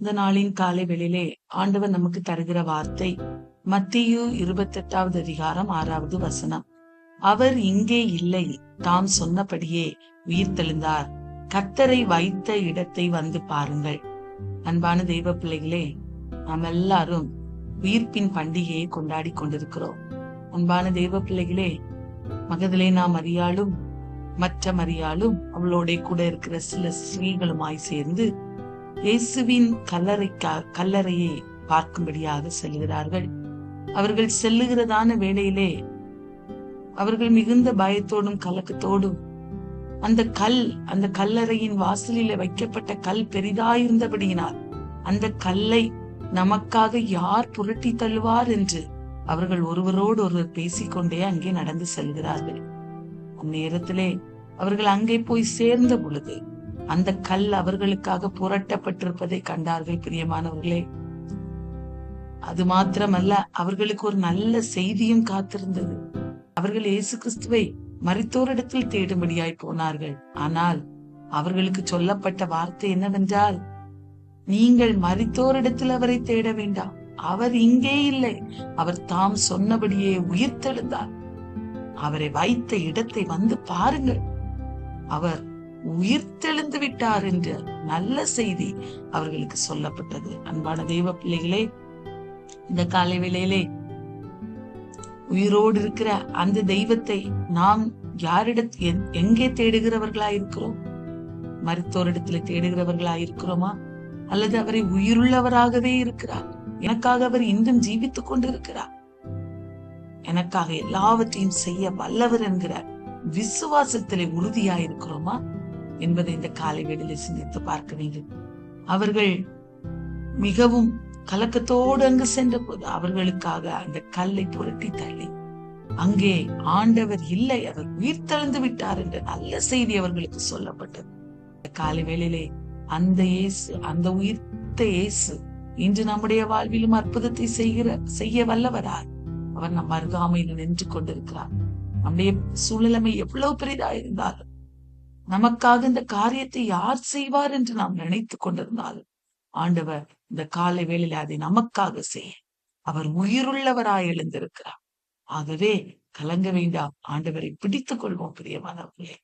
இந்த நாளின் காலை வேளையிலே ஆண்டவர் நமக்கு தருகிற வார்த்தை மத்தேயு 28வது அதிகாரம் 6வது வசனம். அவர் இங்கே இல்லை, தாம் சொன்னபடியே உயிர்த்தெழுந்தார். கர்த்தரை வைத்த இடத்தை வந்து பாருங்கள். அன்பான தெய்வ பிள்ளைகளே, நாம் எல்லாரும் உயிர்ப்பின் பண்டிகையை கொண்டாடி கொண்டிருக்கிறோம். அன்பான தெய்வ பிள்ளைகளே, மகதலேனா மரியாளும் மற்ற மரியாளும் அவளோட கூட இருக்கிற சில ஸ்திரீகளுமாய் சேர்ந்து இயேசுவின் கல்லறையை பார்க்கும்படியாக செல்கிறார்கள். அவர்கள் செல்லுகிறதான வேளையிலே அவர்கள் மிகுந்த பயத்தோடும் கலக்கத்தோடும் அந்த கல்லறையின் வாசலில வைக்கப்பட்ட கல் பெரிதாயிருந்தபடியினால் அந்த கல்லை நமக்காக யார் புரட்டி தள்ளுவார் என்று அவர்கள் ஒருவரோடு ஒருவர் பேசிக்கொண்டே அங்கே நடந்து செல்கிறார்கள். அந்நேரத்திலே அவர்கள் அங்கே போய் சேர்ந்த பொழுது அந்த கல் அவர்களுக்காக புரட்டப்பட்டிருப்பதை கண்டார்கள். பிரியமானவர்களே, அது மாத்திரமல்ல, அவர்களுக்கு ஒரு நல்ல செய்தியும் காத்திருந்தது. அவர்கள் இயேசு கிறிஸ்துவை மரித்தோரிடத்தில் தேடும்படியாய் போனார்கள். ஆனால் அவர்களுக்கு சொல்லப்பட்ட வார்த்தை என்னவென்றால், நீங்கள் மரித்தோரிடத்தில் அவரை தேட வேண்டாம், அவர் இங்கே இல்லை, அவர் தாம் சொன்னபடியே உயிர்த்தெழுந்தார். அவரை வைத்த இடத்தை வந்து பாருங்கள், அவர் உயிர்த்தெழுந்து விட்டார் என்ற நல்ல செய்தி அவர்களுக்கு சொல்லப்பட்டது. அன்பான தெய்வ பிள்ளைகளே, இந்த காலை வேளையிலே உயிரோடு இருக்கிற அந்த தெய்வத்தை நாம் எங்கே தேடுகிறவர்களாயிருக்கிறோம்? மரித்தோரிடத்துல தேடுகிறவர்களாயிருக்கிறோமா? அல்லது அவரை உயிருள்ளவராகவே இருக்கிறார், எனக்காக அவர் இன்னும் ஜீவித்துக் கொண்டிருக்கிறார், எனக்காக எல்லாவற்றையும் செய்ய வல்லவர் என்கிற விசுவாசத்திலே உறுதியாயிருக்கிறோமா என்பதை இந்த காலை வேளையிலே சிந்தித்து பார்க்க வேண்டும். அவர்கள் மிகவும் கலக்கத்தோடு அங்கு சென்ற போது அவர்களுக்காக அந்த கல்லை புரட்டி தள்ளி, அங்கே ஆண்டவர் இல்லை, அவர் உயிர்த்தெழுந்து விட்டார் என்ற நல்ல செய்தி அவர்களுக்கு சொல்லப்பட்டது. காலை வேளையிலே அந்த இயேசு, அந்த உயிர்த்த இயேசு இன்று நம்முடைய வாழ்விலும் அற்புதத்தை செய்ய வல்லவரார். அவர் நம் அருகாமையில் நின்று கொண்டிருக்கிறார். நம்முடைய சூழ்நிலைமை எவ்வளவு பெரிதா இருந்தாலும், நமக்காக இந்த காரியத்தை யார் செய்வார் என்று நாம் நினைத்து கொண்டிருந்தாலும், ஆண்டவர் இந்த காலை வேளையில அதை நமக்காக செய்ய அவர் உயிருள்ளவராய் எழுந்திருக்கிறார். ஆகவே கலங்க வேண்டாம், ஆண்டவரை பிடித்துக் கொள்வோம் பிரியமானவர்களே.